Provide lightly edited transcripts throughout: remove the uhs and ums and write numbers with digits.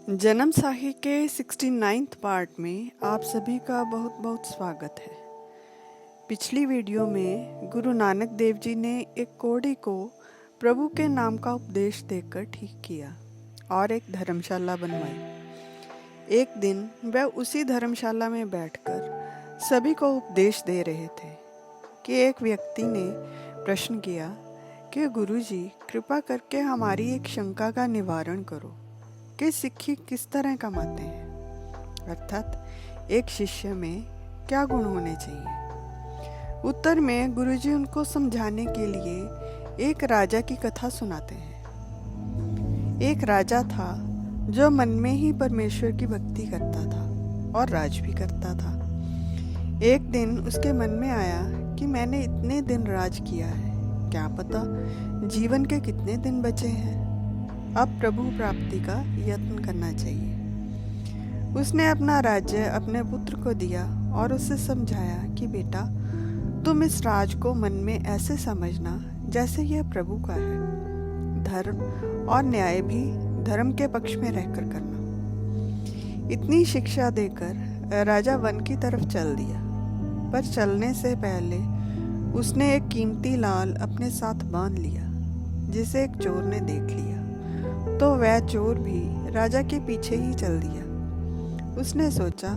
जन्म साखी के 69th पार्ट में आप सभी का बहुत बहुत स्वागत है। पिछली वीडियो में गुरु नानक देव जी ने एक कोढ़ी को प्रभु के नाम का उपदेश देकर ठीक किया और एक धर्मशाला बनवाई। एक दिन वह उसी धर्मशाला में बैठकर सभी को उपदेश दे रहे थे कि एक व्यक्ति ने प्रश्न किया कि गुरुजी, कृपा करके हमारी एक शंका का निवारण करो कि सिक्खी किस तरह कमाते हैं, अर्थात एक शिष्य में क्या गुण होने चाहिए। उत्तर में गुरुजी उनको समझाने के लिए एक राजा की कथा सुनाते हैं। एक राजा था जो मन में ही परमेश्वर की भक्ति करता था और राज भी करता था। एक दिन उसके मन में आया कि मैंने इतने दिन राज किया है, क्या पता जीवन के कितने दिन बचे हैं, अब प्रभु प्राप्ति का यत्न करना चाहिए। उसने अपना राज्य अपने पुत्र को दिया और उसे समझाया कि बेटा, तुम इस राज को मन में ऐसे समझना जैसे यह प्रभु का है। धर्म और न्याय भी धर्म के पक्ष में रहकर करना। इतनी शिक्षा देकर राजा वन की तरफ चल दिया, पर चलने से पहले उसने एक कीमती लाल अपने साथ बांध लिया, जिसे एक चोर ने देख लिया तो वह चोर भी राजा के पीछे ही चल दिया। उसने सोचा,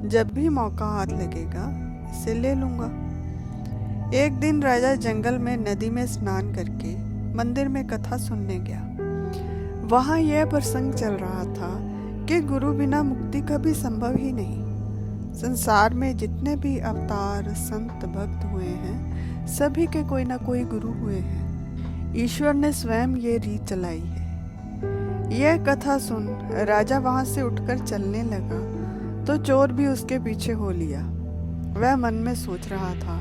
जब भी मौका हाथ लगेगा इसे ले लूंगा। एक दिन राजा जंगल में नदी में स्नान करके मंदिर में कथा सुनने गया। वहां यह प्रसंग चल रहा था कि गुरु बिना मुक्ति कभी संभव ही नहीं। संसार में जितने भी अवतार संत भक्त हुए हैं, सभी के कोई ना कोई गुरु हुए हैं। ईश्वर ने स्वयं ये रीत चलाई है। यह कथा सुन राजा वहां से उठकर चलने लगा तो चोर भी उसके पीछे हो लिया। वह मन में सोच रहा था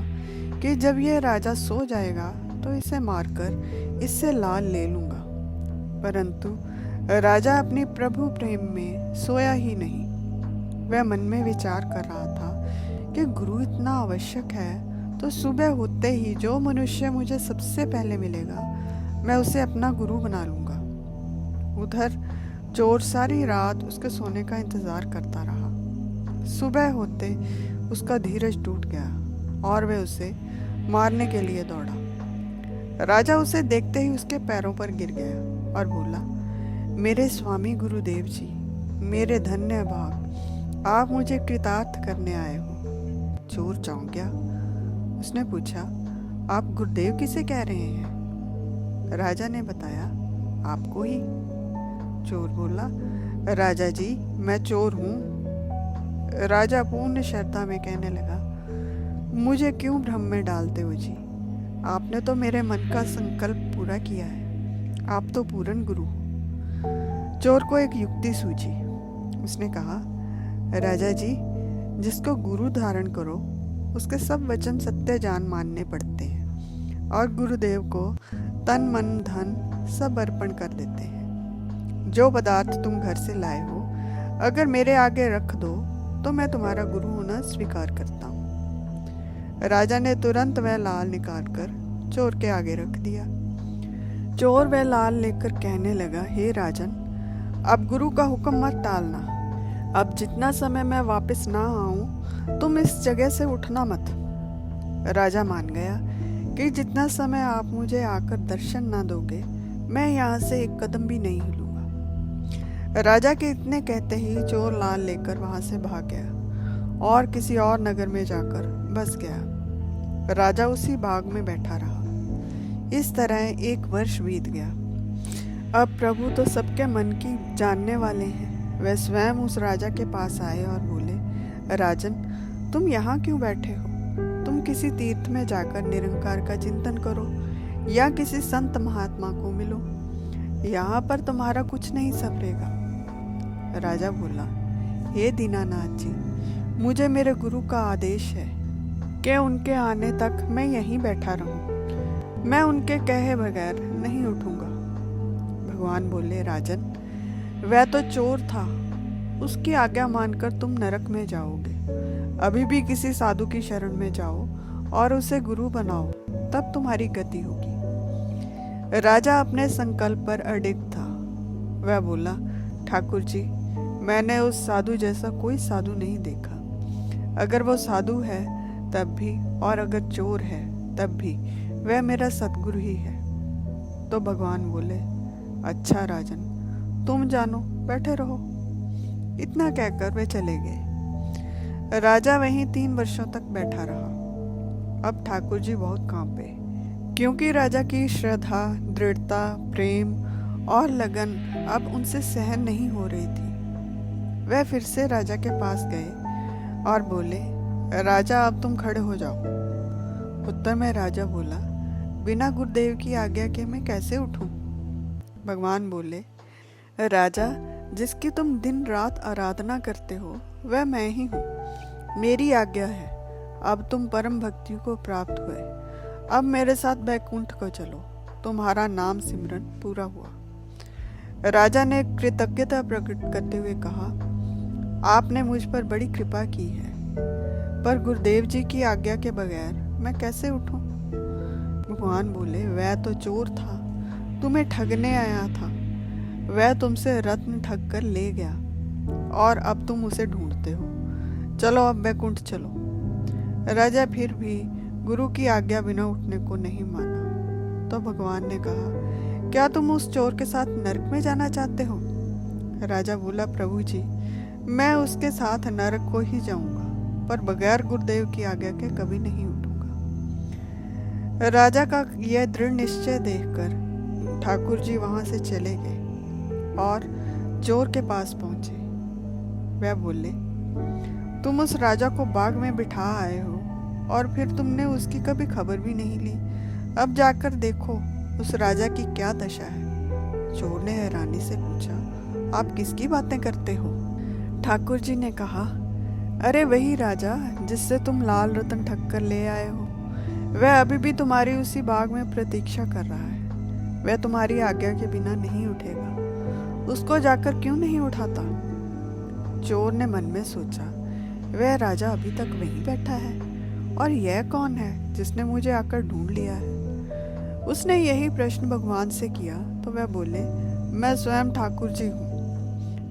कि जब यह राजा सो जाएगा तो इसे मारकर इससे लाल ले लूंगा, परंतु राजा अपनी प्रभु प्रेम में सोया ही नहीं। वह मन में विचार कर रहा था कि गुरु इतना आवश्यक है तो सुबह होते ही जो मनुष्य मुझे सबसे पहले मिलेगा मैं उसे अपना गुरु बना लूंगा। उधर चोर सारी रात उसके सोने का इंतजार करता रहा। सुबह होते उसका धीरज टूट गया और वह उसे मारने के लिए दौड़ा। राजा उसे देखते ही उसके पैरों पर गिर गया और बोला, मेरे स्वामी गुरुदेव जी, मेरे धन्य भाग, आप मुझे कृतार्थ करने आए हो। चोर चौंक गया। उसने पूछा, आप गुरुदेव किसे कह रहे हैं? राजा ने बताया, आपको ही। चोर बोला, राजा जी, मैं चोर हूँ। राजा पूर्ण श्रद्धा में कहने लगा, मुझे क्यों भ्रम में डालते हो जी? आपने तो मेरे मन का संकल्प पूरा किया है, आप तो पूर्ण गुरु हो। चोर को एक युक्ति सूझी। उसने कहा, राजा जी, जिसको गुरु धारण करो उसके सब वचन सत्य जान मानने पड़ते हैं और गुरुदेव को तन मन धन सब अर्पण कर देते हैं। जो पदार्थ तुम घर से लाए हो अगर मेरे आगे रख दो तो मैं तुम्हारा गुरु होना स्वीकार करता हूँ। राजा ने तुरंत वह लाल निकालकर चोर के आगे रख दिया। चोर वह लाल लेकर कहने लगा, हे राजन, अब गुरु का हुक्म मत टालना। अब जितना समय मैं वापस ना आऊं तुम इस जगह से उठना मत। राजा मान गया कि जितना समय आप मुझे आकर दर्शन ना दोगे मैं यहाँ से एक कदम भी नहीं हिलूंगा। राजा के इतने कहते ही चोर लाल लेकर वहां से भाग गया और किसी और नगर में जाकर बस गया। राजा उसी बाग में बैठा रहा। इस तरह एक वर्ष बीत गया। अब प्रभु तो सबके मन की जानने वाले हैं। वह स्वयं उस राजा के पास आए और बोले, राजन, तुम यहाँ क्यों बैठे हो? तुम किसी तीर्थ में जाकर निरंकार का चिंतन करो या किसी संत महात्मा को मिलो। यहाँ पर तुम्हारा कुछ नहीं सपरेगा। राजा बोला, हे दीनानाथ जी, मुझे मेरे गुरु का आदेश है कि उनके आने तक मैं यहीं बैठा रहूं। मैं उनके कहे बगैर नहीं उठूंगा। भगवान बोले, राजन, वह तो चोर था, उसकी आज्ञा मानकर तुम नरक में जाओगे। अभी भी किसी साधु की शरण में जाओ और उसे गुरु बनाओ, तब तुम्हारी गति होगी। राजा अपने संकल्प पर अडिग था। वह बोला, ठाकुर जी, मैंने उस साधु जैसा कोई साधु नहीं देखा। अगर वो साधु है तब भी, और अगर चोर है तब भी, वह मेरा सतगुरु ही है। तो भगवान बोले, अच्छा राजन, तुम जानो, बैठे रहो। इतना कहकर वे चले गए। राजा वहीं 3 वर्षों तक बैठा रहा। अब ठाकुर जी बहुत कांपे, क्योंकि राजा की श्रद्धा, दृढ़ता, प्रेम और लगन अब उनसे सहन नहीं हो रही थी। वह फिर से राजा के पास गए और बोले, राजा अब तुम खड़े हो जाओ। उत्तर में राजा बोला, बिना गुरुदेव की आज्ञा के मैं कैसे उठूं? भगवान बोले, राजा, जिसकी तुम दिन रात आराधना करते हो वह मैं ही हूँ। मेरी आज्ञा है, अब तुम परम भक्ति को प्राप्त हुए। अब मेरे साथ बैकुंठ को चलो, तुम्हारा नाम सिमरन पूरा हुआ। राजा ने कृतज्ञता प्रकट करते हुए कहा, आपने मुझ पर बड़ी कृपा की है, पर गुरुदेव जी की आज्ञा के बगैर मैं कैसे उठूं? भगवान बोले, वह तो चोर था, तुम्हें ठगने आया था। वह तुमसे रत्न ठग कर ले गया और अब तुम उसे ढूंढते हो। चलो अब बैकुंठ चलो। राजा फिर भी गुरु की आज्ञा बिना उठने को नहीं माना। तो भगवान ने कहा, क्या तुम उस चोर के साथ नरक में जाना चाहते हो? राजा बोला, प्रभु जी, मैं उसके साथ नरक को ही जाऊंगा, पर बगैर गुरुदेव की आज्ञा के कभी नहीं उठूंगा। राजा का यह दृढ़ निश्चय देखकर ठाकुर जी वहां से चले गए और चोर के पास पहुंचे। वह बोले, तुम उस राजा को बाग में बिठा आए हो और फिर तुमने उसकी कभी खबर भी नहीं ली। अब जाकर देखो उस राजा की क्या दशा है। चोर ने हैरानी से पूछा, आप किसकी बातें करते हो? ठाकुर जी ने कहा, अरे वही राजा जिससे तुम लाल रतन ठग कर ले आए हो। वह अभी भी तुम्हारी उसी बाग में प्रतीक्षा कर रहा है। वह तुम्हारी आज्ञा के बिना नहीं उठेगा। उसको जाकर क्यों नहीं उठाता? चोर ने मन में सोचा, वह राजा अभी तक वहीं बैठा है और यह कौन है जिसने मुझे आकर ढूंढ लिया है? उसने यही प्रश्न भगवान से किया तो वह बोले, मैं स्वयं ठाकुर जी हूँ।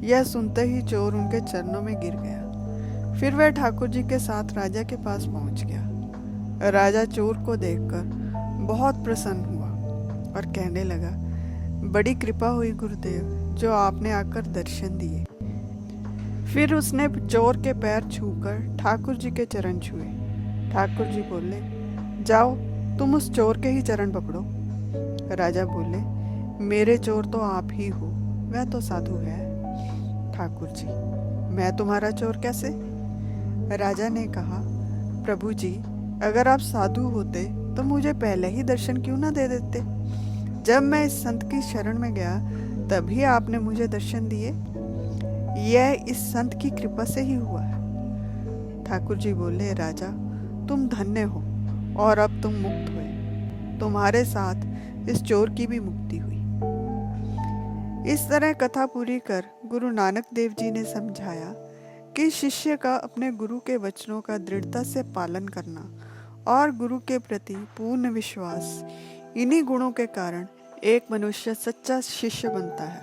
यह सुनते ही चोर उनके चरणों में गिर गया। फिर वह ठाकुर जी के साथ राजा के पास पहुंच गया। राजा चोर को देखकर बहुत प्रसन्न हुआ और कहने लगा, बड़ी कृपा हुई गुरुदेव, जो आपने आकर दर्शन दिए। फिर उसने चोर के पैर छूकर ठाकुर जी के चरण छुए। ठाकुर जी बोले, जाओ तुम उस चोर के ही चरण पकड़ो। राजा बोले, मेरे चोर तो आप ही हो, वह तो साधु है। ठाकुर जी, मैं तुम्हारा चोर कैसे? राजा ने कहा, प्रभु जी, अगर आप साधु होते तो मुझे पहले ही दर्शन क्यों ना दे देते? जब मैं इस संत की शरण में गया तभी आपने मुझे दर्शन दिए। यह इस संत की कृपा से ही हुआ है। ठाकुर जी बोले, राजा, तुम धन्य हो और अब तुम मुक्त हुए। तुम्हारे साथ इस चोर की भी मुक्ति हुई। इस तरह कथा पूरी कर गुरु नानक देव जी ने समझाया कि शिष्य का अपने गुरु के वचनों का दृढ़ता से पालन करना और गुरु के प्रति पूर्ण विश्वास, इन्हीं गुणों के कारण एक मनुष्य सच्चा शिष्य बनता है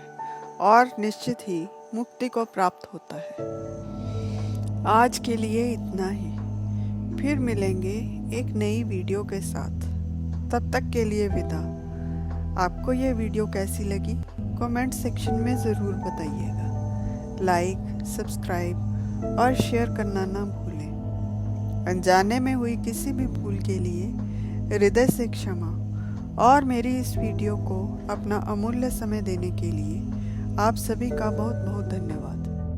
और निश्चित ही मुक्ति को प्राप्त होता है। आज के लिए इतना ही। फिर मिलेंगे एक नई वीडियो के साथ। तब तक के लिए विदा। आपको ये वीडियो कैसी लगी कमेंट सेक्शन में ज़रूर बताइएगा। लाइक, सब्सक्राइब और शेयर करना ना भूलें। अनजाने में हुई किसी भी भूल के लिए हृदय से क्षमा और मेरी इस वीडियो को अपना अमूल्य समय देने के लिए आप सभी का बहुत बहुत धन्यवाद।